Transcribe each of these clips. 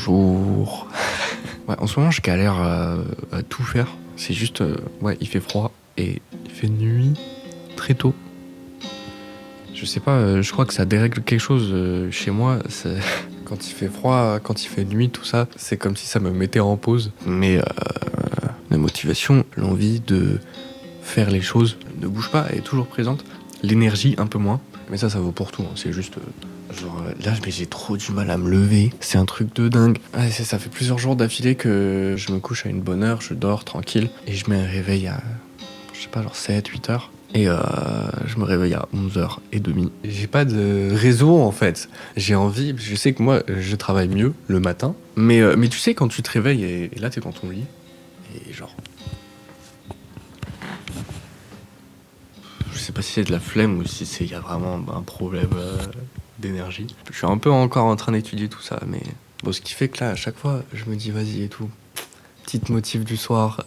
Bonjour. Ouais, en ce moment, je galère à tout faire. C'est juste, ouais, il fait froid et il fait nuit très tôt. Je sais pas, je crois que ça dérègle quelque chose chez moi. Quand il fait froid, quand il fait nuit, tout ça, c'est comme si ça me mettait en pause. Mais la motivation, l'envie de faire les choses ne bouge pas, elle est toujours présente. L'énergie, un peu moins. Mais ça vaut pour tout, hein. C'est juste... là, mais j'ai trop du mal à me lever. C'est un truc de dingue. Ouais, ça fait plusieurs jours d'affilée que je me couche à une bonne heure, je dors tranquille. Et je mets un réveil à, je sais pas, genre 7, 8 heures. Et je me réveille à 11h30. J'ai pas de réseau, en fait. J'ai envie, je sais que moi, je travaille mieux le matin. Mais tu sais, quand tu te réveilles et là, t'es dans ton lit. Et genre... Je sais pas si c'est de la flemme ou si il y a vraiment un problème d'énergie. Je suis un peu encore en train d'étudier tout ça, mais bon, ce qui fait que là, à chaque fois, je me dis vas-y et tout. Petite motive du soir,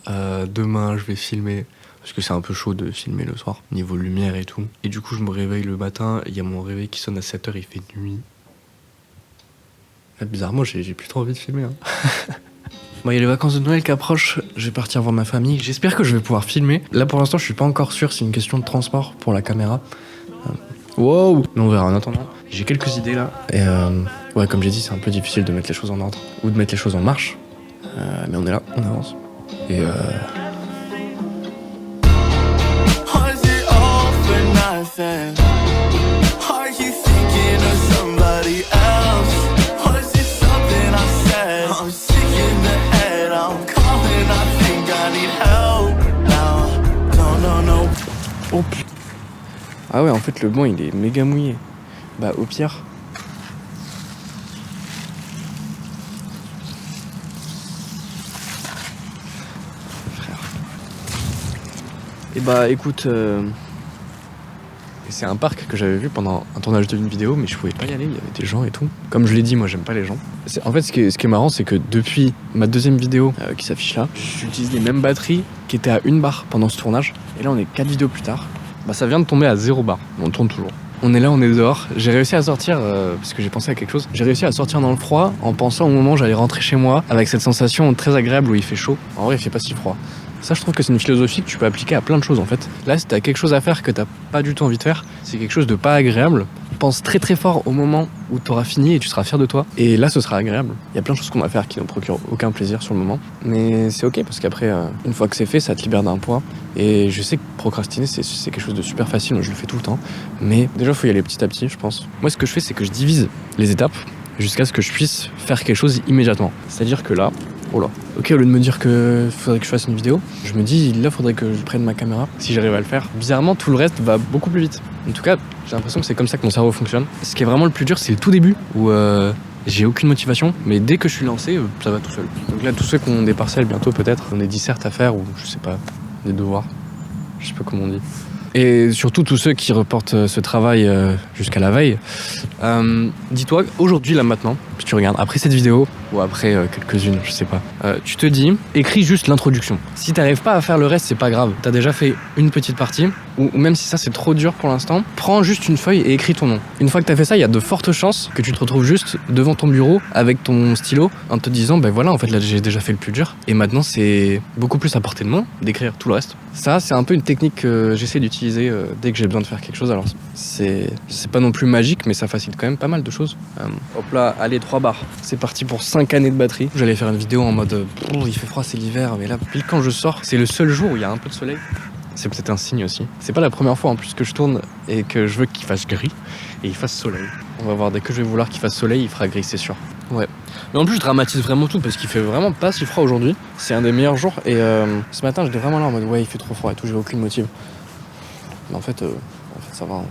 demain je vais filmer, parce que c'est un peu chaud de filmer le soir, niveau lumière et tout. Et du coup, je me réveille le matin, il y a mon réveil qui sonne à 7h, il fait nuit. Là, bizarrement, j'ai plus trop envie de filmer. Hein. Bon, il y a les vacances de Noël qui approchent, je vais partir voir ma famille. J'espère que je vais pouvoir filmer. Là, pour l'instant, je suis pas encore sûr, c'est une question de transport pour la caméra. Wow! Mais on verra en attendant. J'ai quelques idées là. Et ouais, comme j'ai dit, c'est un peu difficile de mettre les choses en ordre ou de mettre les choses en marche. Mais on est là, on avance. Et oh putain. Ah ouais, en fait, le banc, il est méga mouillé. Bah, au pire... Frère. Et bah, écoute... C'est un parc que j'avais vu pendant un tournage d'une vidéo, mais je pouvais pas y aller, il y avait des gens et tout. Comme je l'ai dit, moi, j'aime pas les gens. En fait, ce qui est marrant, c'est que depuis ma deuxième vidéo qui s'affiche là, j'utilise les mêmes batteries qui étaient à 1 barre pendant ce tournage. Et là, on est 4 vidéos plus tard. Bah, ça vient de tomber à 0 barre. On tourne toujours. On est là, on est dehors. J'ai réussi à sortir, parce que j'ai pensé à quelque chose. J'ai réussi à sortir dans le froid en pensant au moment où j'allais rentrer chez moi avec cette sensation très agréable où il fait chaud. En vrai, il fait pas si froid. Ça, je trouve que c'est une philosophie que tu peux appliquer à plein de choses en fait. Là, si t'as quelque chose à faire que t'as pas du tout envie de faire, c'est quelque chose de pas agréable. Pense très très fort au moment où t'auras fini et tu seras fier de toi. Et là, ce sera agréable. Il y a plein de choses qu'on va faire qui ne procurent aucun plaisir sur le moment. Mais c'est ok parce qu'après, une fois que c'est fait, ça te libère d'un poids. Et je sais que procrastiner, c'est quelque chose de super facile. Je le fais tout le temps. Mais déjà, il faut y aller petit à petit, je pense. Moi, ce que je fais, c'est que je divise les étapes jusqu'à ce que je puisse faire quelque chose immédiatement. C'est-à-dire que là, oh là. Ok, au lieu de me dire que faudrait que je fasse une vidéo, je me dis là faudrait que je prenne ma caméra. Si j'arrive à le faire, bizarrement tout le reste va beaucoup plus vite. En tout cas, j'ai l'impression que c'est comme ça que mon cerveau fonctionne. Ce qui est vraiment le plus dur, c'est le tout début où j'ai aucune motivation, mais dès que je suis lancé, ça va tout seul. Donc là, tous ceux qui ont des partiels bientôt peut-être, ont des dissertes à faire ou je sais pas, des devoirs, je sais pas comment on dit. Et surtout tous ceux qui reportent ce travail jusqu'à la veille, dis-toi aujourd'hui là maintenant, si tu regardes après cette vidéo ou après quelques-unes, je sais pas, tu te dis, écris juste l'introduction. Si t'arrives pas à faire le reste, c'est pas grave. T'as déjà fait une petite partie, ou même si ça c'est trop dur pour l'instant, prends juste une feuille et écris ton nom. Une fois que t'as fait ça, il y a de fortes chances que tu te retrouves juste devant ton bureau avec ton stylo en te disant, ben voilà, en fait là j'ai déjà fait le plus dur et maintenant c'est beaucoup plus à portée de main d'écrire tout le reste. Ça, c'est un peu une technique que j'essaie d'utiliser dès que j'ai besoin de faire quelque chose. Alors c'est pas non plus magique, mais ça facilite quand même pas mal de choses. Hop là, allez, 3 barres. C'est parti pour 5 années de batterie. J'allais faire une vidéo en mode il fait froid, c'est l'hiver, mais là, pile quand je sors, c'est le seul jour où il y a un peu de soleil. C'est peut-être un signe aussi. C'est pas la première fois en plus que je tourne et que je veux qu'il fasse gris et il fasse soleil. On va voir, dès que je vais vouloir qu'il fasse soleil, il fera gris, c'est sûr. Ouais. Mais en plus, je dramatise vraiment tout parce qu'il fait vraiment pas si froid aujourd'hui. C'est un des meilleurs jours et ce matin, j'étais vraiment là en mode ouais, il fait trop froid et tout, j'ai aucune motive. Mais en fait, ça va. Hein.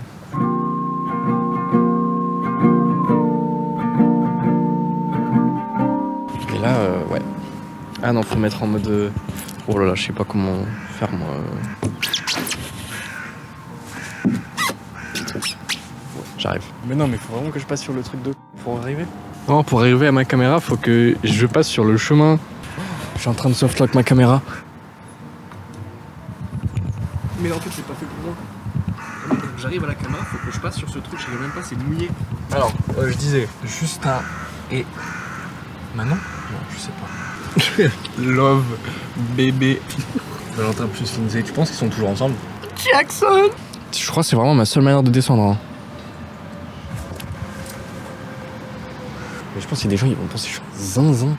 Et là, ouais. Ah non, faut mettre en mode... Oh là là, je sais pas comment faire moi. Ouais, j'arrive. Mais non, mais faut vraiment que je passe sur le truc de... Pour arriver. Non, pour arriver à ma caméra, faut que je passe sur le chemin. Je suis en train de softlock ma caméra. Mais en fait, c'est pas fait pour moi. J'arrive à la caméra, faut que je passe sur ce truc, je sais même pas, c'est mouillé. Alors, je disais, juste un... Et Manon? Non, je sais pas. Love, bébé. Valentin plus Lindsay, tu penses qu'ils sont toujours ensemble? Jackson! Je crois que c'est vraiment ma seule manière de descendre. Hein. Mais je pense qu'il y a des gens qui vont penser que je suis zinzin.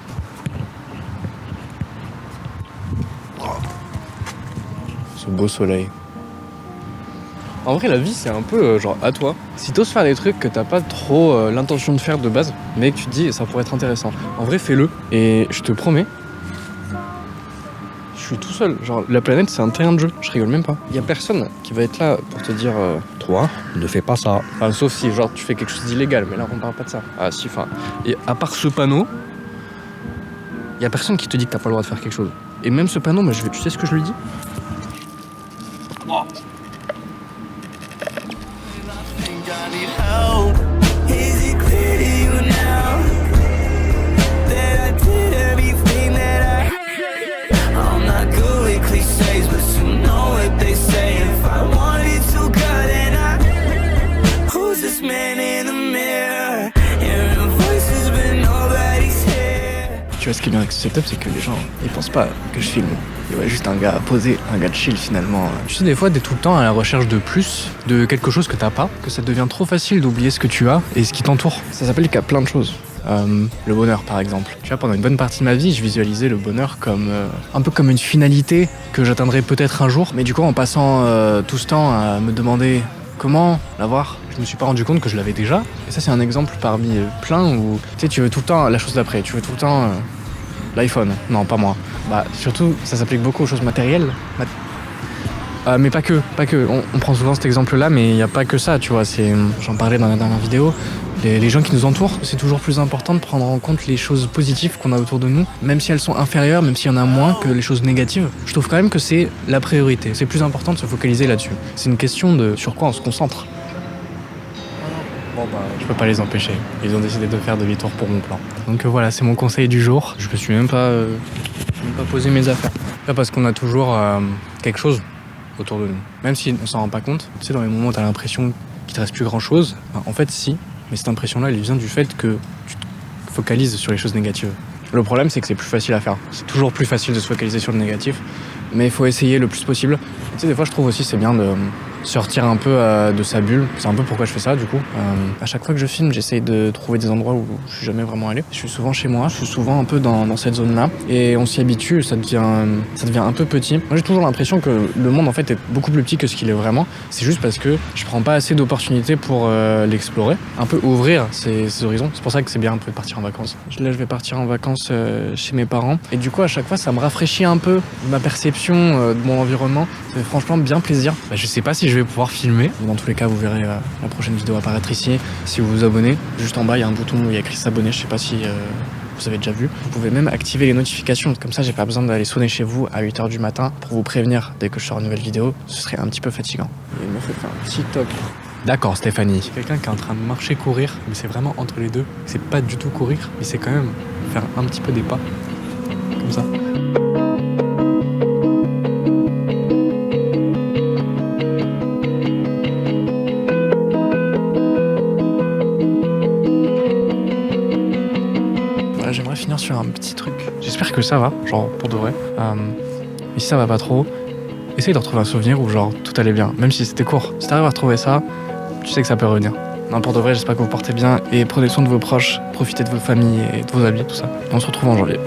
Ce beau soleil. En vrai, la vie, c'est un peu genre à toi. Si t'oses faire des trucs que t'as pas trop l'intention de faire de base, mais que tu te dis ça pourrait être intéressant, en vrai, fais-le. Et je te promets, je suis tout seul. Genre, la planète, c'est un terrain de jeu. Je rigole même pas. Y a personne qui va être là pour te dire toi, ne fais pas ça. Enfin, sauf si, genre, tu fais quelque chose d'illégal. Mais là, on parle pas de ça. Ah, si, enfin. Et à part ce panneau, y a personne qui te dit que t'as pas le droit de faire quelque chose. Et même ce panneau, moi, tu sais ce que je lui dis? Oh. Tu vois, ce qui est bien avec ce setup, c'est que les gens, ils pensent pas que je filme. Ils voient juste un gars posé, un gars de chill finalement. Tu sais, des fois, t'es tout le temps à la recherche de plus, de quelque chose que t'as pas, que ça devient trop facile d'oublier ce que tu as et ce qui t'entoure. Ça s'appelle qu'il y a plein de choses. Le bonheur, par exemple. Tu vois, pendant une bonne partie de ma vie, je visualisais le bonheur comme un peu comme une finalité que j'atteindrais peut-être un jour. Mais du coup, en passant tout ce temps à me demander comment l'avoir, je me suis pas rendu compte que je l'avais déjà. Et ça, c'est un exemple parmi plein où tu sais, tu veux tout le temps la chose d'après, tu veux tout le temps l'iPhone. Non, pas moi. Bah, surtout, ça s'applique beaucoup aux choses matérielles. Mais pas que. On prend souvent cet exemple-là, mais il n'y a pas que ça, tu vois. J'en parlais dans la dernière vidéo. Les gens qui nous entourent, c'est toujours plus important de prendre en compte les choses positives qu'on a autour de nous, même si elles sont inférieures, même s'il y en a moins que les choses négatives. Je trouve quand même que c'est la priorité. C'est plus important de se focaliser là-dessus. C'est une question de sur quoi on se concentre. Bon bah, je peux pas les empêcher. Ils ont décidé de faire demi-tour pour mon plan. Donc voilà, c'est mon conseil du jour. Je me suis même pas posé mes affaires. Là, parce qu'on a toujours quelque chose autour de nous. Même si on s'en rend pas compte. Tu sais, dans les moments où t'as l'impression qu'il te reste plus grand-chose, en fait, si. Mais cette impression-là, elle vient du fait que tu te focalises sur les choses négatives. Le problème, c'est que c'est plus facile à faire. C'est toujours plus facile de se focaliser sur le négatif. Mais il faut essayer le plus possible. Tu sais, des fois, je trouve aussi c'est bien de sortir un peu de sa bulle. C'est un peu pourquoi je fais ça, du coup. À chaque fois que je filme, j'essaye de trouver des endroits où je suis jamais vraiment allé. Je suis souvent chez moi, je suis souvent un peu dans cette zone-là. Et on s'y habitue, ça devient un peu petit. Moi, j'ai toujours l'impression que le monde, en fait, est beaucoup plus petit que ce qu'il est vraiment. C'est juste parce que je prends pas assez d'opportunités pour l'explorer. Un peu ouvrir ses horizons. C'est pour ça que c'est bien un peu de partir en vacances. Là, je vais partir en vacances chez mes parents. Et du coup, à chaque fois, ça me rafraîchit un peu ma perception de mon environnement. Ça fait franchement bien plaisir. Bah, je sais pas si je vais pouvoir filmer. Dans tous les cas, vous verrez la prochaine vidéo apparaître ici. Si vous vous abonnez, juste en bas, il y a un bouton où il y a écrit s'abonner. Je sais pas si vous avez déjà vu. Vous pouvez même activer les notifications. Comme ça, j'ai pas besoin d'aller sonner chez vous à 8h du matin pour vous prévenir dès que je sors une nouvelle vidéo. Ce serait un petit peu fatigant. Il me fait faire un TikTok. D'accord, Stéphanie. Quelqu'un qui est en train de marcher, courir, mais c'est vraiment entre les deux. C'est pas du tout courir, mais c'est quand même faire un petit peu des pas. Comme ça. Voilà, j'aimerais finir sur un petit truc. J'espère que ça va, genre pour de vrai. Et si ça va pas trop, essaye de retrouver un souvenir où genre tout allait bien, même si c'était court. Si t'arrives à retrouver ça, tu sais que ça peut revenir. Non, pour de vrai, j'espère que vous portez bien et prenez soin de vos proches, profitez de vos familles et de vos amis, tout ça. On se retrouve en janvier.